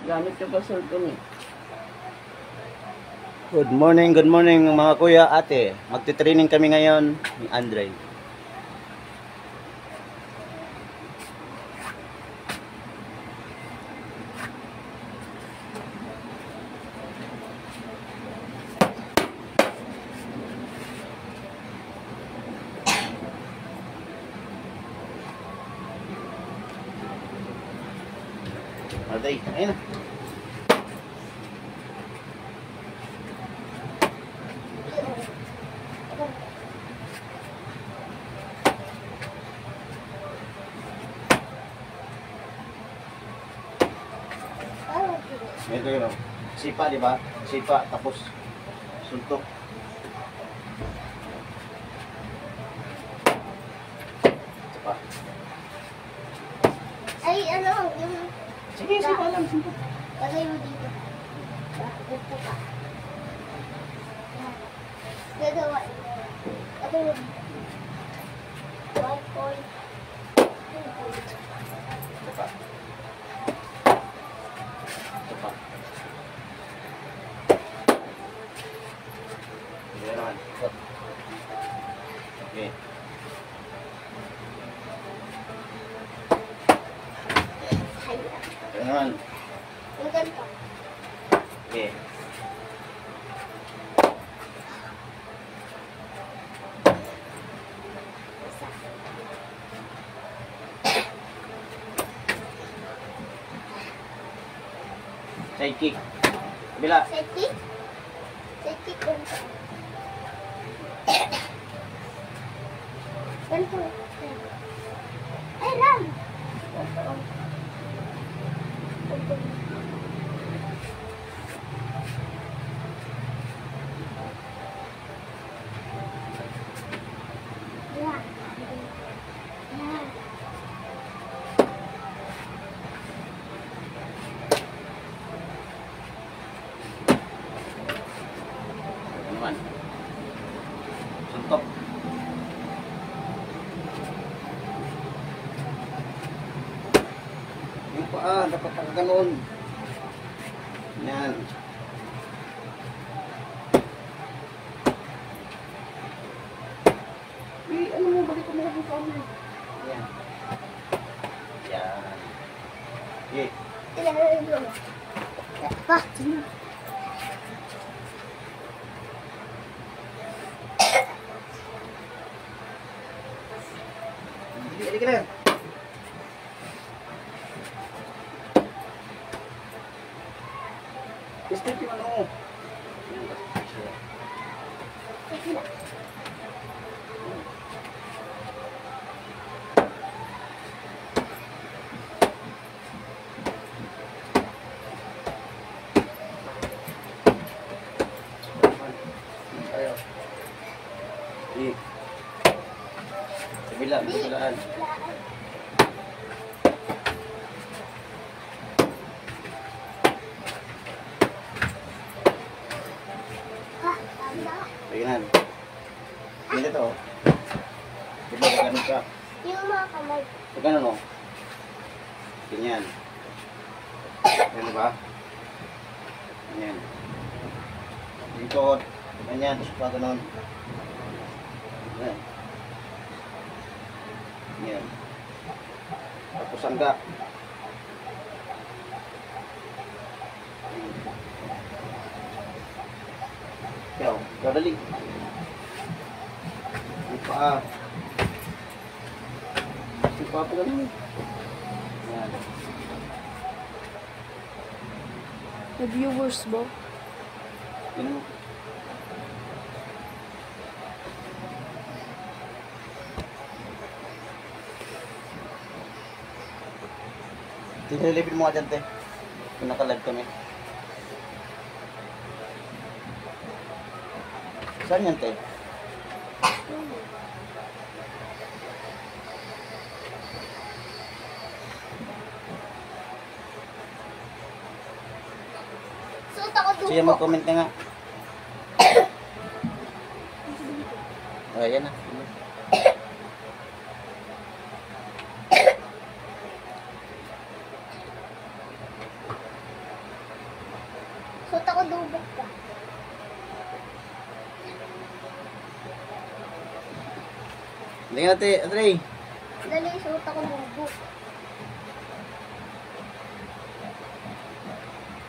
Gamit ko pa cellphone eh. Good morning mga kuya, ate. Magte-training kami ngayon ni Andre. Aday, ayun na. Ito yun, sipa, di ba? Sipa, tapos suntok. Sipa. Ay, ano, yung... Sige, sipa lang. Sipa. Lagay mo dito. Dito ka. Gagawa. Lagay mo dito. 1 point. 2 point. Sipa. Sipa. Hindi naman. Okay. Ito naman. Yung ganito. Okay. Side kick. Kabila. Side kick. Side kick ganito. Ganito. Ay, lang. Ganito. Yeah. Yeah. Ito naman. Suntok. Yung paa, dapat nakaganoon. Yan. Ano mo, balik ko na yung phone mo. Yan. Yan. Okay. Ilalagay mo. Pa. Hindi ka na. Step yung ano. Yan. Sige. Ayo. Di. Sebelaan. Ha, sabi na. Tingnan. Hindi to. Diba ganun ka? Yung mga kamay. So, ganun o. Ganyan. Ganyan diba? Ganyan. Lingkod. Ganyan. Tapos pa ganun. Ganyan. Ganyan. Tapos sangga. Ikaw. Ikaw dali. Yung paa. Yung paa pa ganun. Yan. The viewers ba? Ganun. Tinilipin mo ka dyan, te. Kung nakalag kami. Saan yan, te? Suot ako duko. Siya mag-comment ka nga. Ayan na. Suot ako dubok ka. Hindi nga, ate, Andre. Dali, suot ako dubok.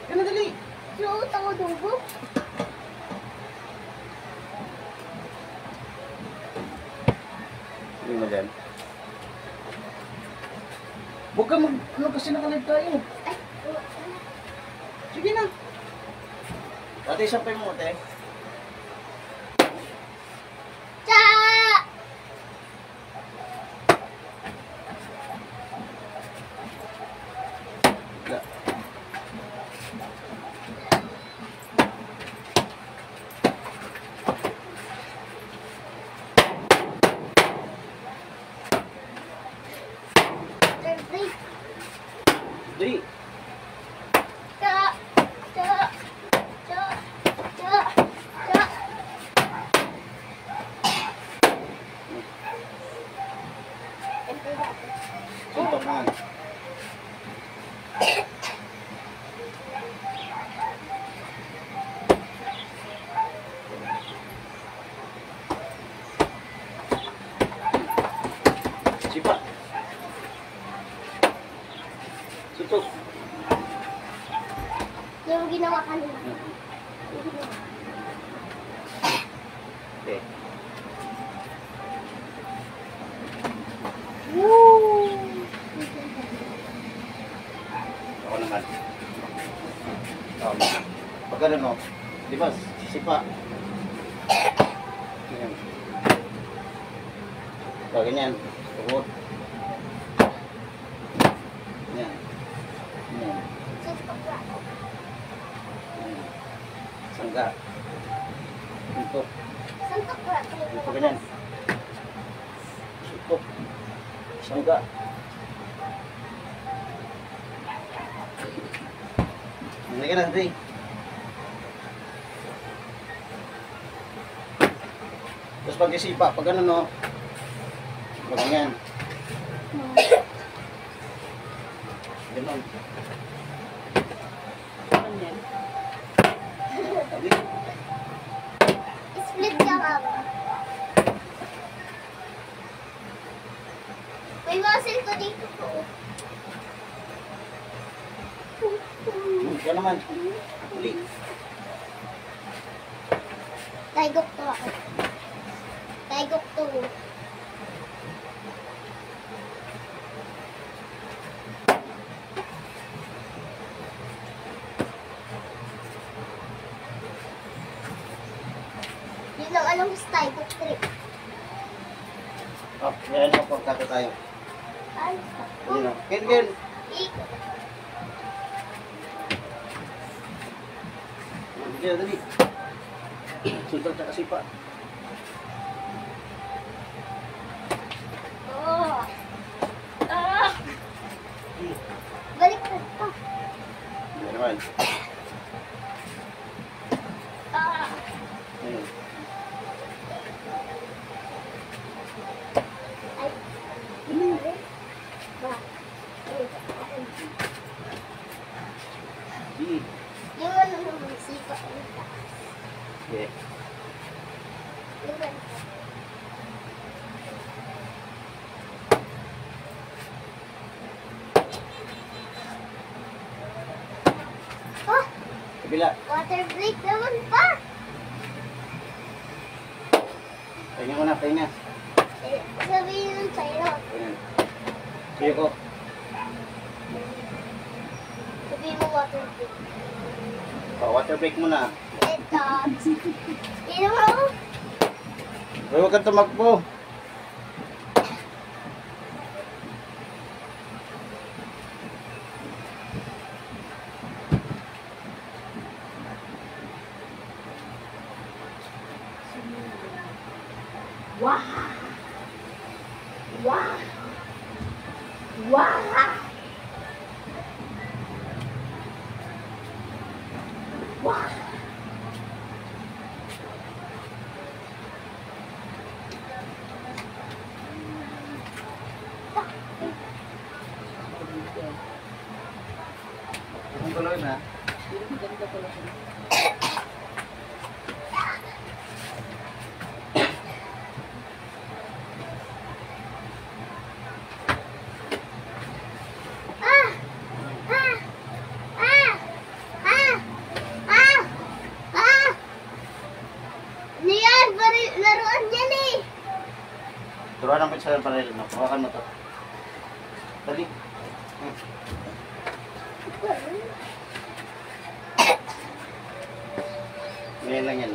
Yan na, dali. Suot ako dubok. Hindi mo dyan. Huwag ka mag... Ano kasi nakalive tayo. Ay, Sige na. Ate, sampay mo, ate. Cha! Da. Third break. Di. Cha! Cha! Cha! Cha! Cha! Ito natin. Suntok na. Sipa. Suntok. Yung ginawa kanina. Yung ginawa. Okay. Woo! Ako naman. Pag ano, no? Di ba? Sipa. Ganyan. Pag ganyan. Tuhod. Ganyan. Ganyan. Ganyan. Sangga. Suntok. Santok ka. Suntok ganyan. Suntok. Sangga. Hindi ka na, Dre. Tapos pag isipa, pag ano, no? Pag ganyan. Ganon. Ano yan? Sabi. Split ka ka. May muscle ko dito po. Ikaw naman. Uli. Taigok to ako. Taigok to. Yun ang alam ko sa taigok trick. Oh, yan mo, pagkato tayo. Ay, Yun o. Ken, Ken. ikot. Dali, dali. Suntok sa kasipa. Oh. Ah. Balik ka pa. Yan naman. Ah. Ayun. Ay. Ba. Di. Yung ano naman, sipa ko yung taas. Okay. Yung ano. Oh, Kabila. water break naman pa. Pahinga ko na, pahinga. Eh, sabihin nun sa'yo. Ayan. Tuyo ko. Sabihin mo water break. Water break muna. Ito. Ino mo. Huwag kang tumakbo. Wow! Wow! Wow! Wow! Kung tuloy na. Pero maganda pala siya. Ah! Ah! Ah! Ah! Ah! Ah! Niyan, laruan yan eh. Turuan naman sa panel. Hawakan mo to. Dali. Ganyan lang yan.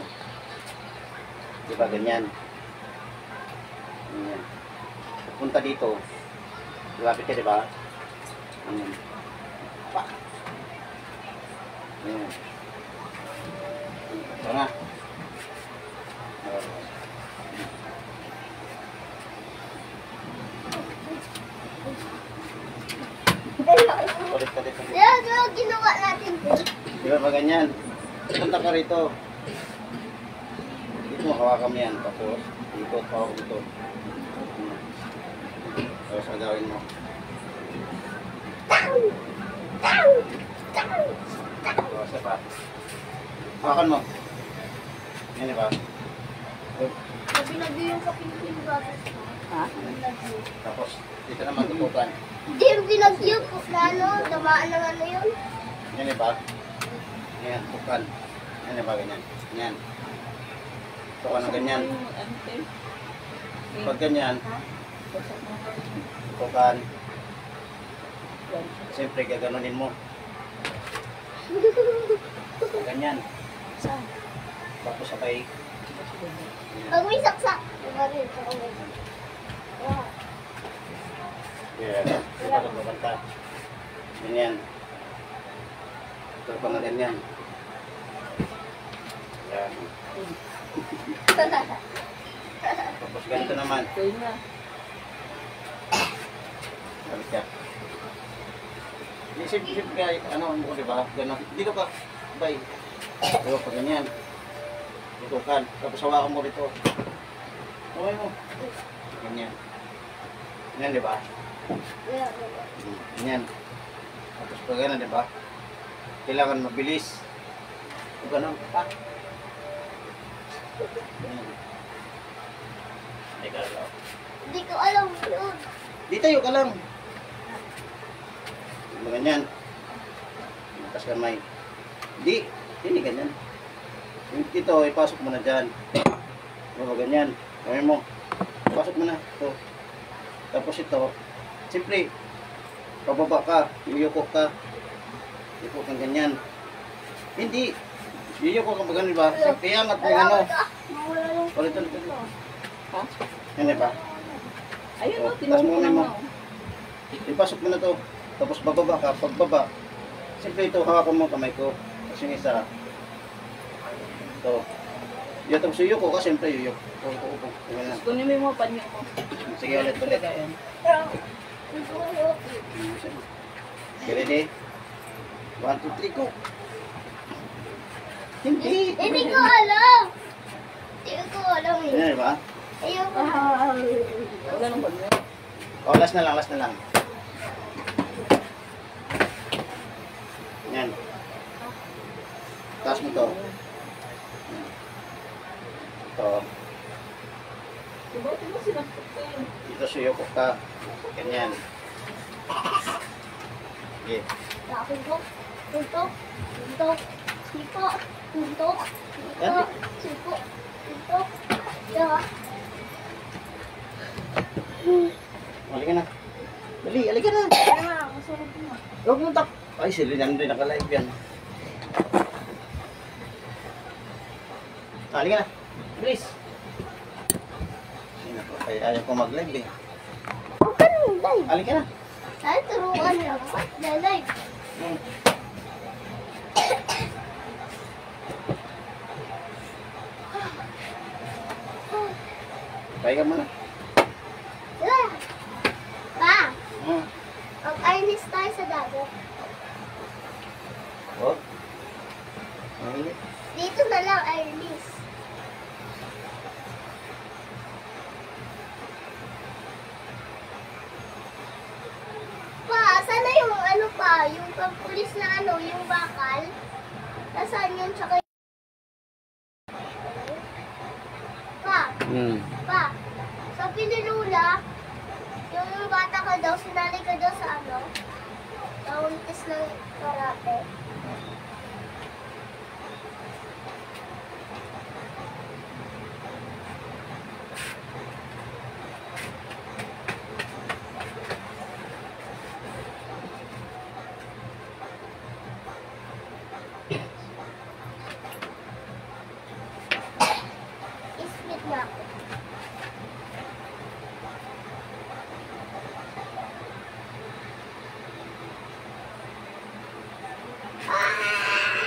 Di ba ganyan? Ganyan. Punta dito. Lapit ka, di ba? Ganyan. Pa. Ganyan. Ito na. Ulit. Yan, yung ginawa natin. Di ba ganyan? Punta ka rito. Dito makawakan mo yan. Tapos, dito, pawak dito. Tapos, agawin mo. Tapos, pa. Hawakan mo. Yan, di ba? Pinagyo yung kapinpin ba? Ha? Tapos, dito naman tutukan. Hindi yung pinagyo po na ano, tamaan ng ano yun. Yan, di ba? Yan, tukan. Yan, di ba? Ganyan. Yan. Tukan na ganyan. Ano, te? Pag ganyan, Pasok mo. tukan. Yan. Siyempre, gaganunin mo. Ganyan. Saan? Tapos sabay. Pag may saksak. Diba rin, pag may saksak. Yeah. Diba nagbabanta? Ganyan. Ito pa na ganyan. Yan. Tapos ganito naman. Kaya na. Balik ka. Isip ka, ano mo, diba? Ganun. Dito ka. Bay. Diba pa ganyan. Tutukan. Tapos hawakan mo rito. Okay mo. Ganyan. Ganyan, diba? Ganyan. Tapos pag ganun, diba? Kailangan mabilis. Kung ganun, pa. Ganyan. Ay, galaw. Hindi ko alam yun. Di tayo ka lang. Ganyan. Matas kamay. Di. Hindi ganyan. Ito, ipasok mo na dyan. Diba ganyan. Gawin mo. Pasok mo na. Ito. Tapos ito. Siyempre, pababa ka. Yuyuko ka. Yuyuko kang ganyan. Hindi. Yuyuko ka ba ganun ba? Siyempre, angat mo yung ano. Mawala yung Ulit. Ha? Yan diba? Ayun Oh, o, tas mo tinulungan mo. mo. Ipasok mo na to. Tapos bababa ka. Pagbaba. Siyempre ito, hawakan mo kamay ko. Tapos yung isa. Ito. Yung tapos yuyuko ka, siyempre yuyuko. Upo. Ganyan lang. Kunin mo yung mga panyo mo. Sige ulit. Ayan. Okay, ready? 1, 2, 3, go! Hindi! Hindi ko alam. Hindi ko alam eh. Yan, diba? Ayoko. Wala nang panyo. Oh, last na lang. Yan. Taas mo to. Ito. Diba sinakot ko yun? Dito suyoko ka. Ganyan. Okay. Tuntok. Tuntok. Tuntok. Sipo. Tuntok. Sipo. Sipo. Tuntok. Yeah. Halika na. Dali, halika na. Ah, masarap na. Huwag mong tak. Ay, sila yan din nakalive yan. Halika na. Bilis. Ay, ayaw ko mag-live eh. Okay na yung live. Halika na. Ay, turuan lang. Na live. Hmm. Pahinga mo na. Ah. Pa, Hmm. mag-inis tayo sa dagat. Oh. Ang init. Dito na lang, iris. Pa, sana yung ano pa, yung pampulis na ano, yung bakal. yun, tsaka Pa, Hmm. pa, sabi ni Lula, yung bata ka daw, sinali ka daw sa ano, nauntis ng karate. Ismit na ako.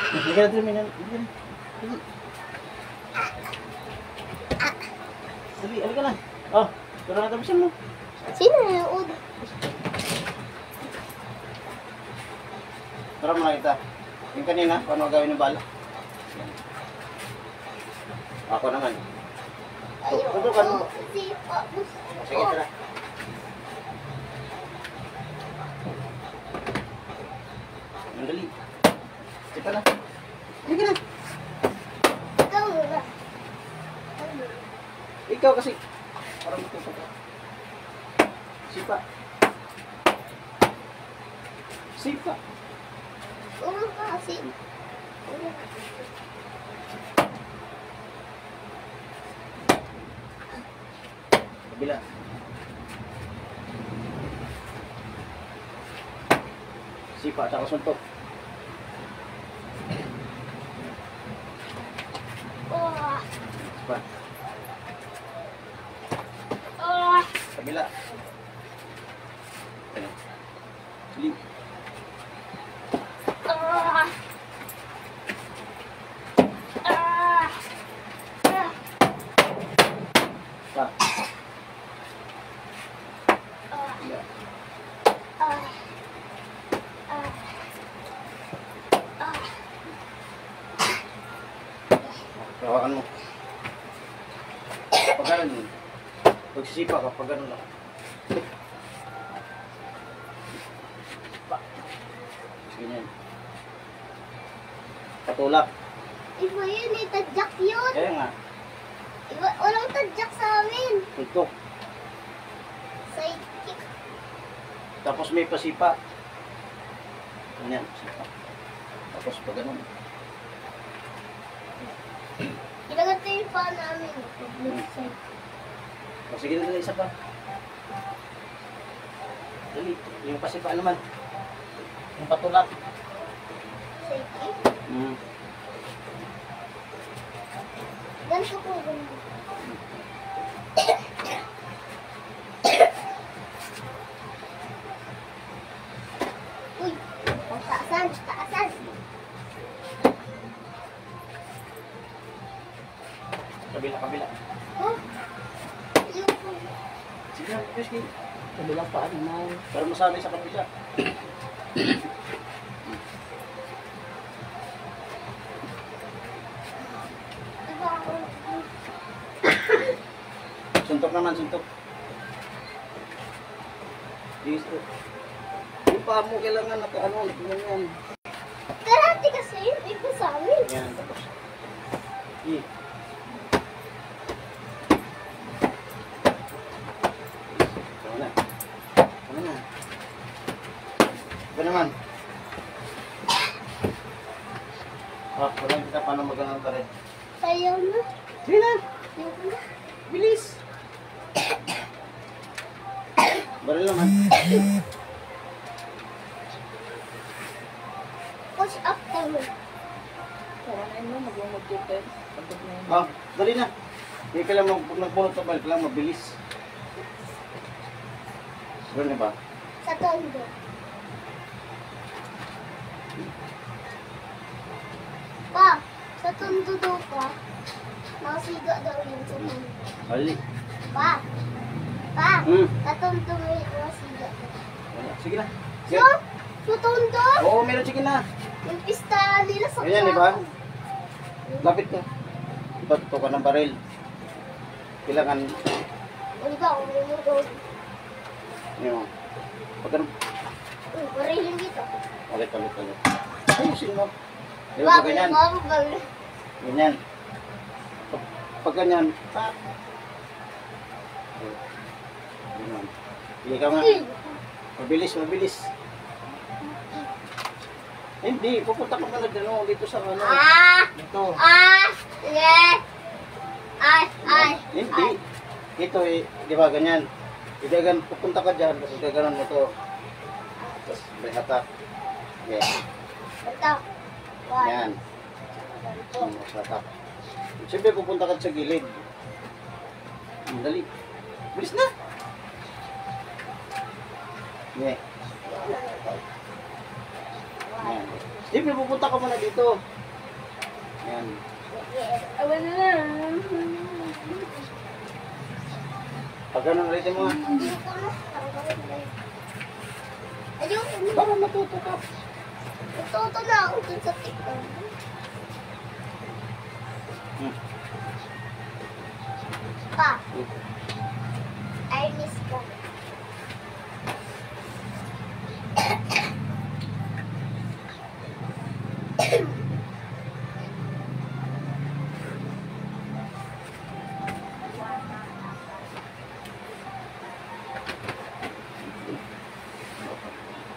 Hindi ka na terminal. Dali, halika na. Oh, pero natabisan mo. Sino nanood? Tara mo na kita. Yung kanina, paano gawin ng bala? Ako naman. Tutukan mo. Si Pabus. Sige, tara. Mandali. Sipa na. Halika na. Ikaw muna. Ikaw kasi. Parang matuto ka. Sipa. Sipa. Urong ka kasi. Kabila. Sipa at saka suntok. Oh, Sipa. oh. Kabila. Ano? Sili. Ah. Ah. Ah. Pa. Ah. Kabila. Ah. Ah. Ah. Hawakan mo. Pag ganun. Pagsisipa ka, pag ganun lang. Pa. Ganyan. Patulak. Iba yun eh, tadyak yun. Kaya nga. Iba, walang tadyak sa amin. Tuntok. Sidekick. Tapos may pasipa. Ganyan, pasipa. Tapos pag ganun. Ginagat na yung paa namin. Side. O sige na isa pa. Dali. Yung pasipa naman. Yung patulak. Sidekick. Hmm. Ganito po, ganito. Uy, taasan, taasan. Kabila, kabila. Huh? Yung Sige na, Christy. Kabilang paa naman. Para masabi sa kabila. iba ako. Suntok naman, suntok. Dito. Yung paa mo kailangan naka-ano, ganyan. Karate kasi yun, iba sa amin. Yan, tapos. I. Tama na. Tama na. Ito naman. Ah, walang kita paano magalang ka rin. Sayaw na. Sige na. Yung na. Bilis. Baril naman. Push up tayo. Kawanan mo, mag-1-2-10. Pagod na yun. Ah, dali na. Hindi ka lang nagpunot sa balik lang, mabilis. Ganun ba? Sa tondo. Pa, sa tondo daw pa. Nakasiga daw yun sa tondo. Ali. Pa, pa, Hmm. sa tondo may nakasiga. Sige na. So, sa tondo? Oo, meron sige na. Yung pista nila sa Ganyan, di ba? Quiapo. Lapit ka. Bato ka ng baril. Kailangan, O di ba, kung may daw. yun. Pag ganun, Parehin dito. ulit. Ayusin mo. Di ba pag ganyan? Bakit? Ganyan. Pag ganyan, pa. Ganyan. Hindi ka nga. Mabilis, mabilis. Hindi, pupunta ka pala dito sa ano. Dito. Sige. Ay. Hindi. Ito eh, di ba ganyan? Igagan, pupunta ka dyan, tapos gaganon mo to. Tapos may hatak. Yes. Ito. One. Yan. Hatak. Siyempre pupunta ka sa gilid. Dali. Bilis na. Yeah. Yan. Siyempre pupunta ka muna dito. Yan. Awan na lang. Pag ganun ulitin mo nga. Ayun. Para matuto ka. Natuto na ako dun sa TikTok. Pa. I miss ka.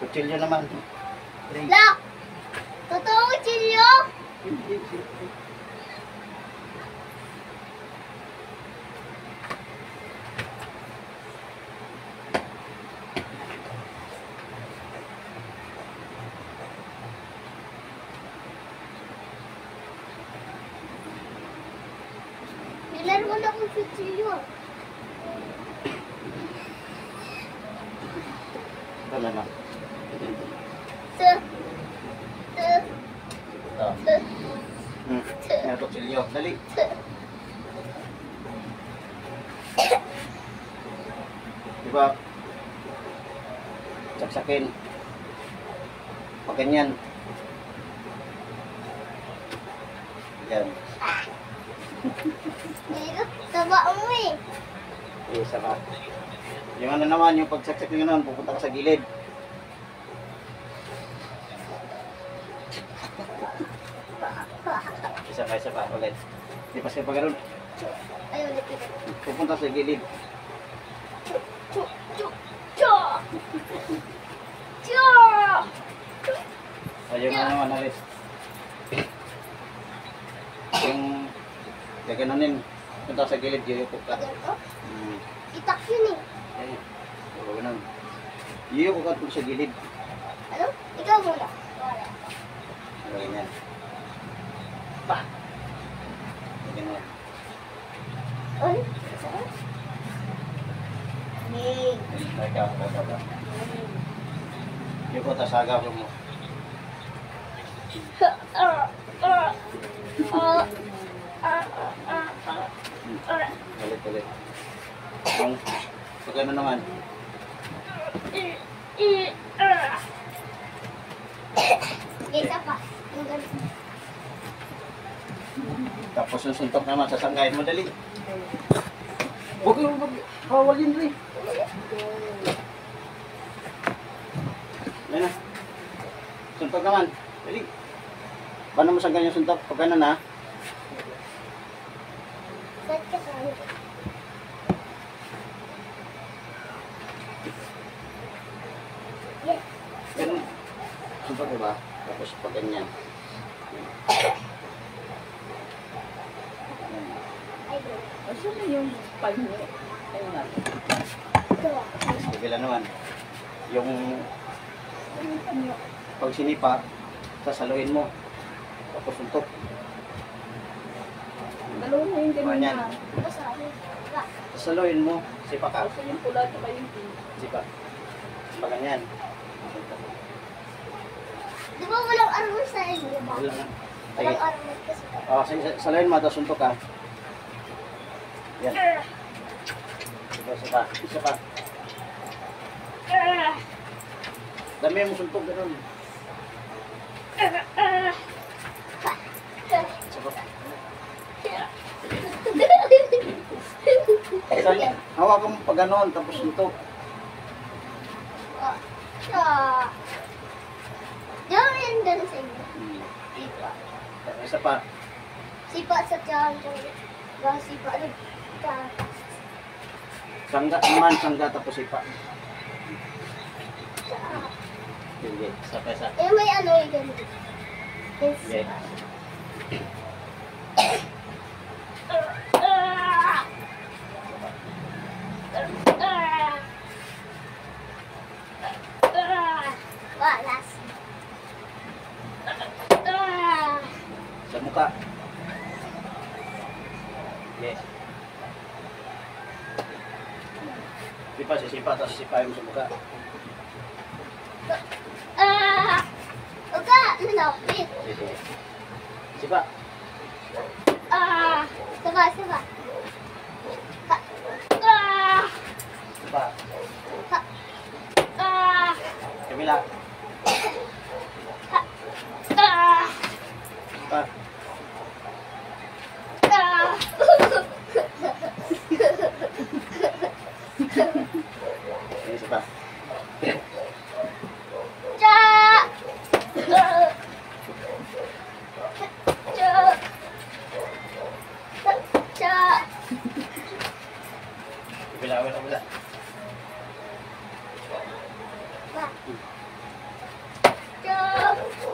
Kutsilyo naman. Lock! Totoo ko, Chilio? Nilaro na akong Chilio. Ito na lang. Ito. Yan, kutsilyo. Dali. Diba? Saksakin. Pag ganyan. Yan. Taba mo eh. Isa ka. Yung ano naman, yung pagsaksak nyo naman, pupunta ka sa gilid. Isa pa, ulit. Di pa siya pagkaroon. Ay, ulit ito. Pupunta sa gilid. Ayaw na naman ulit. Yung gaganonin, punta sa gilid, yuyuko ka. Itak yun eh. Ay, ganun. Yuyuko ka punta sa gilid. Ano? Ikaw muna. Wala. Ganyan. Pa! Ganyan. Ano? Ning. Ikaw. Yuyuko ta sa agaw mo. Ulit. Yung, pag ano naman. Isa pa. Yung ganun. Tapos yung suntok naman, sasanggahin mo dali. Huwag yung magkawalin rin. Yan na. Suntok naman. Dali. Paano mo sanggahin yung suntok? Pag ano na. Saan ka sa Yes. Ganun. Suntok diba? Tapos pag ganyan. Ay, go. Asan na yung panyo? Ayun nga. Ito. Bigla naman. Yung Ayun yung panyo. pag sinipa, sasaluhin mo. Tapos suntok. Dalawa na yung ganun Ganyan. na. Basta. Diba? Sasaluhin mo. Sipa ka. Asan yung pula at yung pink? Sipa. Pag ganyan. Di ba walang armor sa inyo ba? Wala na. Sige. Walang armor kasi. Saluhin mo, tapos suntok ka. Yan. Isa pa. Dami mo suntok ganun. Isa pa. Hawakan mo pa ganun, tapos suntok. Di ba may ganun sa inyo? Hmm. Di ba? Isa pa. Sipa sa tiyan. Sipa rin. Sangga naman, sangga tapos sipa. Sige, isa pa isa. Eh, may ano yung ganito. Yes. Sige. Walas. Sa mukha. Yes. Sipa, sisipa, tapos sipahin mo sa mukha. Uga, nalapit. Sige. Sipa. Saba, saba. Sipa. Kabila. Sipa. Ini sipa. Cha! Cha! Kabila, kabila, kabila. Cha!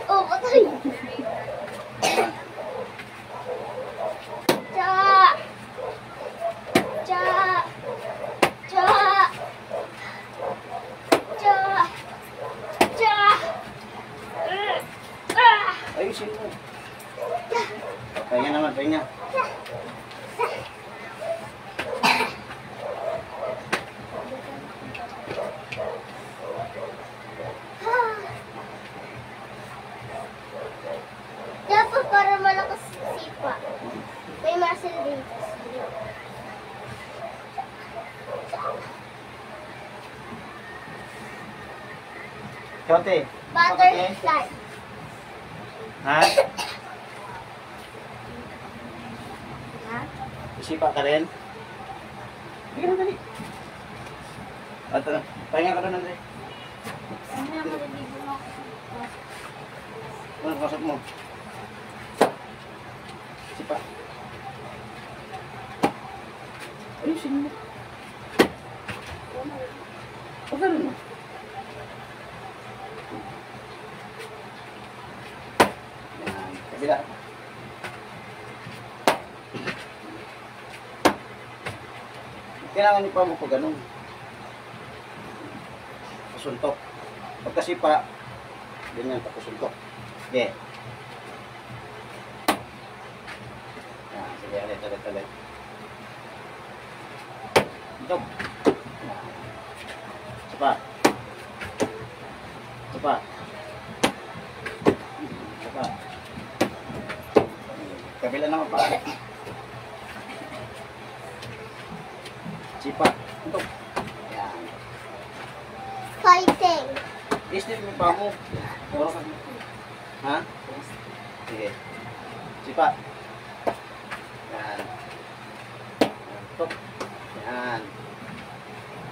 Oh, patay! Cha! Cha! Cha! Cha! Cha! Ayusin mo. Pahinga naman, pahinga. Dapat para malakas sipa. May muscle din. Kote. Butterfly. Ha? Ha? Sipa ka rin? Hindi ka na dali. At pahinga ka doon, Andre. Ano na maliligo mo? Ano, pasok mo. Sipa. Ayusin mo. Huwag ganun mo. Yan, kabila. Kailangan niyo pa mo po ganun. Pasuntok. Pagkasipa, ganyan, pakusuntok. Okay. Yan, sige, ulit. Suntok. Yan. Sapa. Sapa. Sapa. Kabila naman pa. Sipa. Suntok. Yan. Fighting. Isnit mo pa mo. Puro ka. Ha? Sige. Sipa. Yan. Suntok. Yan.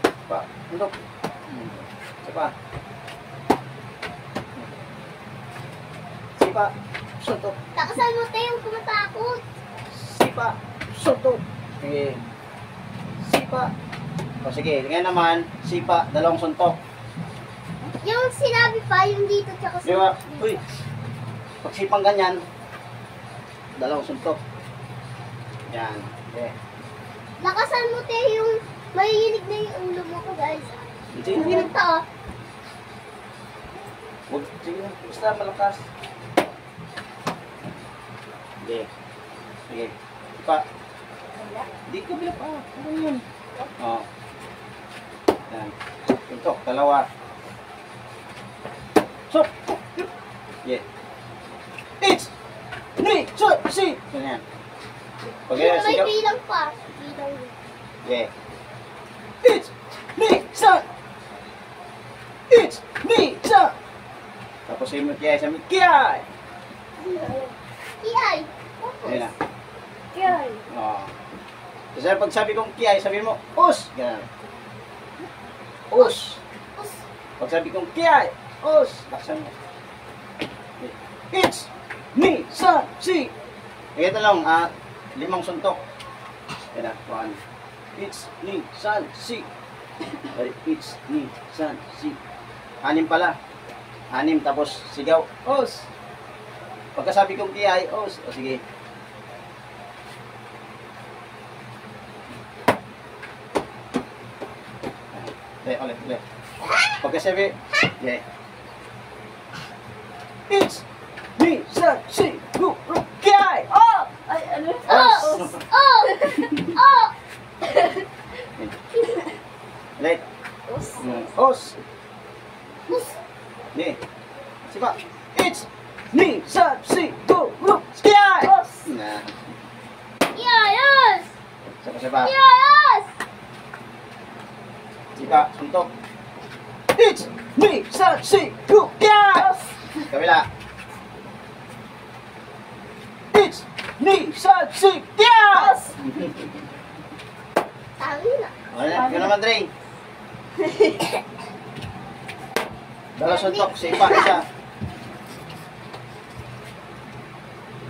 Sipa. Suntok. Sipa. Sipa. Suntok. Takasan mo tayo yung kumatakot. Sipa. Suntok. Sige. Sipa. O sige, ngayon naman, sipa, dalawang suntok. Yung sinabi pa, yung dito tsaka Di ba? Uy, pag sipang ganyan, dalawang suntok. Yan. Okay. Lakasan mo tayo yung mahihinig na yung ulo mo ko, guys. Sige, sige. Ganito, oh. Huwag, sige na. Basta malakas. Sige. Sige. Sipa. Di ka bila pa. Ano yun? Oo. Yan. Suntok, dalawa. Sok! Yeah. It's! Ni! So! Si! Ganyan. Pag Yung may sigaw. bilang pa. Bilang yun. Yeah. It's! Ni! Sa! It's! Ni! Sa! Tapos yung kiyay sa kiyay! Iyay. Ayun na. Iyay. Oo. Kasi pag sabi kong kiyay, sabihin mo, us! Ganyan. Us! Us. Pag sabi kong kiyay, us! Laksan mo. It's! Ni! san, si. Ito lang, 5 suntok. Yan na, 1. It's, ni, san, si. Ay, it's, ni, san, si. 6 pala. 6 tapos sigaw, os. Pagkasabi kong kiyay, os. O sige. Ulit. Pagkasabi, yeah. It's, ni, san, si, go, kiyay. Oh! Ay, ano? Os. Oh! Oh! Ulit. Os. Os. Bus! Ni. Sipa. It's, ni, san, si, go, kiyay. Os. Na. Yes! Sipa. Yes! Sipa, suntok. It's, ni, san, si, go, kiyay. Kabila. It's, ni, san, si, kiyay. Tama na. Ano na? Yun naman, Dre. Dala suntok, sipa, isa.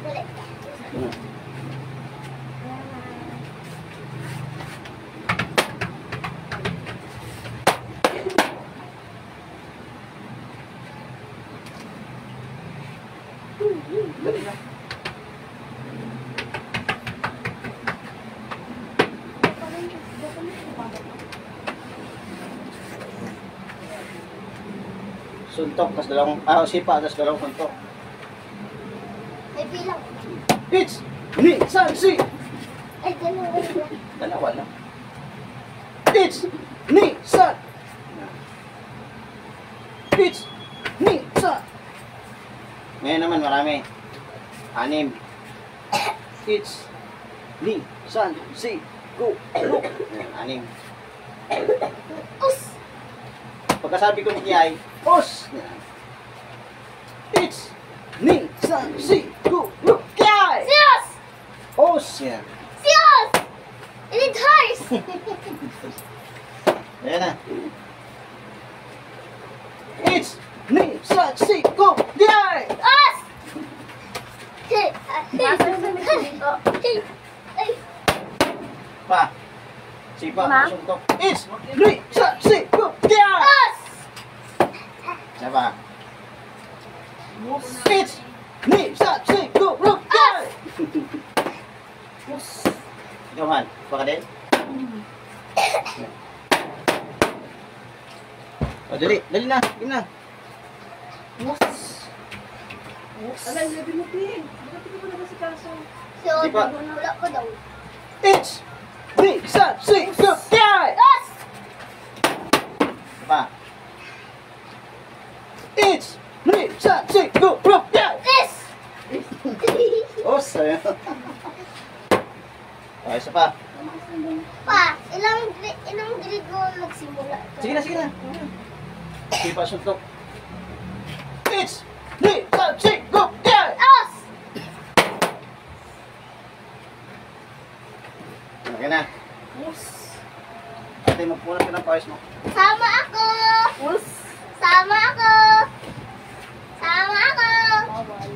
Ulit. Dali na. Suntok, tas dalawang, sipa, tas dalawang suntok. May bilang. It's, ni, san, si. Ay, dalawa na. Dalawa lang. It's, ni, san. It's, ni, san. Ngayon naman, marami. 6. It's, ni, san, si, go, Ayan, 6. Us! Pagkasabi ko ni Kiyay, os. yan. It's, ni, san, si, go, kiyay. Siyos! Os. Yan. Siyos! It hurts! Ayan na. It's, ni, san, si, go, kiyay. Us! Hey! Nasaan sa may dito? Hey! Ay! Pa. Sipa, Ma? suntok. It's, ni, san, si, go, kiyay. Us! Isa pa. It's, ni, san, si, go, kiyay. Ikaw, Han. Pa ka din? O, dali. Dali na. Dali na. Alay, labi mo, Ping. Bakit hindi ko nagkasikaso? Siyos! Di ba? Wala ko daw. It's, ni, san, si, go, kiyay. Us! Isa pa. It's, ni, san, si, go, kiyay. This! Os. Ayan. O, isa pa. Pa, ilang grade mo nagsimula? Sige na, sige na. Sipa, suntok. It's, ni, san, si, go, kiyay. Us! Okay na. Ate, magpunan ka ng pawis mo. Sama ako! Us. Sama ako! Sama ako! Bawal.